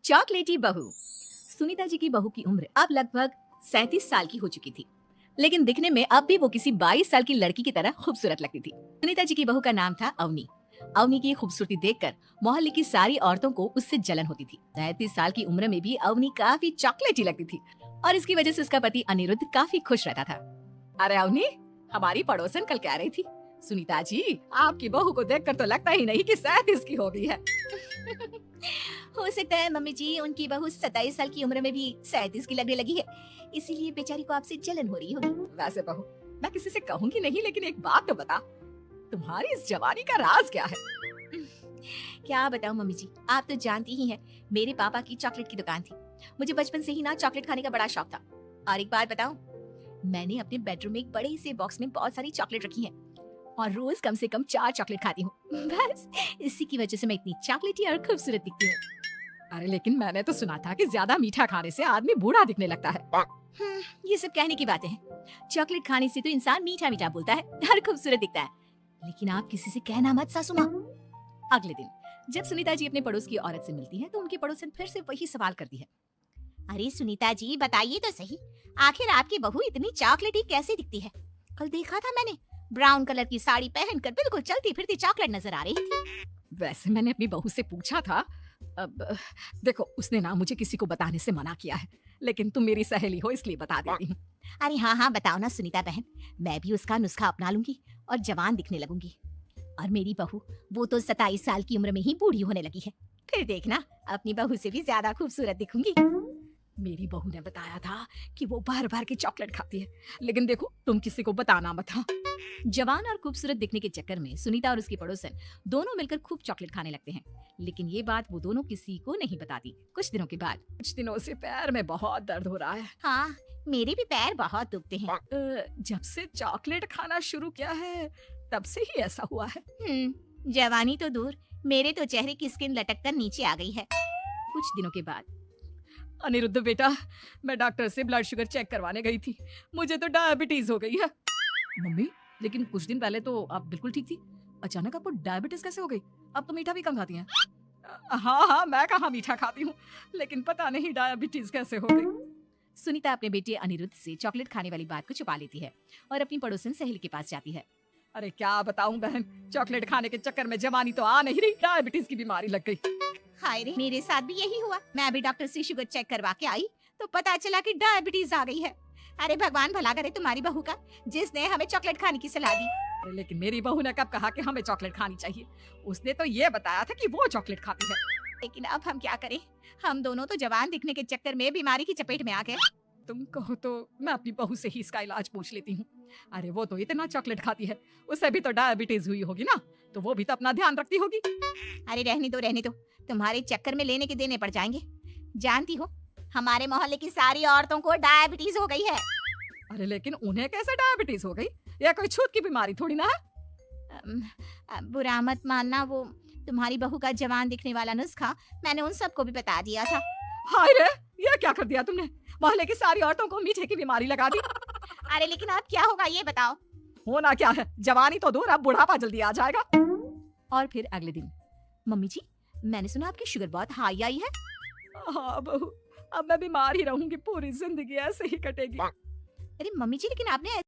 चॉकलेटी बहू। सुनीता जी की बहू की उम्र अब लगभग 37 साल की हो चुकी थी, लेकिन दिखने में अब भी वो किसी 22 साल की लड़की की तरह खूबसूरत लगती थी। सुनीता जी की बहू का नाम था अवनी। अवनी की खूबसूरती देखकर मोहल्ले की सारी औरतों को उससे जलन होती थी। 37 साल की उम्र में भी अवनी काफी चॉकलेटी लगती थी और इसकी वजह से उसका पति अनिरुद्ध काफी खुश रहता था। अरे अवनी, हमारी पड़ोसन कल कह रही थी, सुनीता जी आपकी बहू को देखकर तो लगता ही नहीं कि 37 की हो गई है। हो सकता है मम्मी जी, उनकी बहू 27 साल की उम्र में भी 37 की लगने लगी है, इसीलिए बेचारी को आपसे जलन हो रही होगी। वैसे बहू, मैं किसी से कहूंगी नहीं, लेकिन एक बात तो बता, तुम्हारी इस जवानी का राज क्या है? क्या बताऊं मम्मी जी, आप तो जानती ही हैं, मेरे पापा की चॉकलेट की दुकान थी। मुझे बचपन से ही ना चॉकलेट खाने का बड़ा शौक था। और एक बात बताऊं, मैंने अपने बेडरूम में एक बड़े से बॉक्स में बहुत सारी चॉकलेट रखी है और रोज कम से कम 4 चॉकलेट खाती हूँ। बस इसी की वजह से मैं इतनी चॉकलेटी और खूबसूरत दिखती हूँ। अरे लेकिन मैंने तो सुना था कि ज्यादा मीठा खाने से आदमी बूढ़ा दिखने लगता है। ये सब कहने की बातें हैं। चॉकलेट खाने से तो इंसान मीठा मीठा बोलता है और खूबसूरत दिखता है, लेकिन आप किसी से कहना मत सासू माँ। अगले दिन जब सुनीता जी अपने पड़ोस की औरत से मिलती है तो उनकी पड़ोसन फिर से वही सवाल करती है। अरे सुनीता जी, बताइए तो सही, आखिर आपकी बहू इतनी चॉकलेटी कैसे दिखती है? कल देखा था मैंने, ब्राउन कलर की साड़ी पहनकर बिल्कुल चलती फिरती चॉकलेट नजर आ रही थी। वैसे मैंने अपनी बहू से पूछा था, अब देखो उसने ना मुझे किसी को बताने से मना किया है, लेकिन तुम मेरी सहेली हो इसलिए बता देती हूँ। अरे हाँ हाँ, बताओ ना सुनीता बहन, मैं भी उसका नुस्खा अपना लूंगी और जवान दिखने लगूंगी। और मेरी बहू, वो तो 27 साल की उम्र में ही बूढ़ी होने लगी है, फिर देखना अपनी बहू से भी ज्यादा खूबसूरत दिखूंगी। मेरी बहू ने बताया था कि वो बार बार की चॉकलेट खाती है, लेकिन देखो तुम किसी को बताना मत। हाँ, जवान और खूबसूरत दिखने के चक्कर में सुनीता और उसकी पड़ोसन दोनों मिलकर खूब चॉकलेट खाने लगते हैं, लेकिन ये बात वो दोनों किसी को नहीं बताती। कुछ दिनों के बाद, कुछ दिनों से पैर में बहुत दर्द हो रहा है। हाँ, मेरे भी पैर बहुत दुखते हैं। जब से चॉकलेट खाना शुरू किया है तब से ही ऐसा हुआ है। जवानी तो दूर, मेरे तो चेहरे की स्किन लटक कर नीचे आ गई है। कुछ दिनों के बाद, अनिरुद्ध बेटा, मैं डॉक्टर से ब्लड शुगर चेक करवाने गई थी, मुझे तो डायबिटीज हो गई है। मम्मी, लेकिन कुछ दिन पहले तो आप बिल्कुल ठीक थी, अचानक आपको डायबिटीज कैसे हो गई? आप तो मीठा भी कम खाती हैं। हाँ हाँ, मैं कहाँ मीठा खाती हूँ, लेकिन पता नहीं डायबिटीज कैसे हो गई। सुनीता अपने बेटे अनिरुद्ध से चॉकलेट खाने वाली बात को छुपा लेती है और अपनी पड़ोसन सहेली के पास जाती है। अरे क्या बताऊं बहन, चॉकलेट खाने के चक्कर में जवानी तो आ नहीं रही, डायबिटीज की बीमारी लग गई। हाय रे, मेरे साथ भी यही हुआ। मैं अभी डॉक्टर से शुगर चेक करवा के आई तो पता चला कि डायबिटीज आ गई है। अरे भगवान भला करे तुम्हारी बहू का, जिसने हमें चॉकलेट खाने की सलाह दी। लेकिन मेरी बहू ने कब कहा कि हमें चॉकलेट खानी चाहिए? उसने तो ये बताया था कि वो चॉकलेट खाती है। लेकिन अब हम क्या करें, हम दोनों तो जवान दिखने के चक्कर में बीमारी की चपेट में आ गए। तुम कहो तो मैं अपनी बहू से ही इसका इलाज पूछ लेती हूँ। अरे वो तो इतना चॉकलेट खाती है, उसे भी तो डायबिटीज हुई होगी ना, तो वो भी तो अपना ध्यान रखती होगी। अरे रहने दो, तुम्हारे चक्कर में लेने के देने पड़ जाएंगे। जानती हो, हमारे मोहल्ले की सारी औरतों को डायबिटीज हो गई है। अरे लेकिन उन्हें कैसे डायबिटीज हो गई? यह कोई छूत की बीमारी थोड़ी ना है। बुरा मत मानना, वो तुम्हारी बहू का जवान दिखने वाला नुस्खा मैंने उन सबको भी बता दिया था। हाय रे, ये क्या कर दिया तुमने? मोहल्ले की सारी औरतों को मीठे की बीमारी लगा दी। अरे लेकिन अब क्या होगा ये बताओ। होना क्या है, जवानी तो दूर, अब बुढ़ापा जल्दी आ जाएगा। और फिर अगले दिन, मम्मी जी, मैंने सुना आपकी शुगर बहुत हाई आई है। हाँ बहू, अब मैं बीमार ही रहूंगी, पूरी जिंदगी ऐसे ही कटेगी। अरे मम्मी जी, लेकिन आपने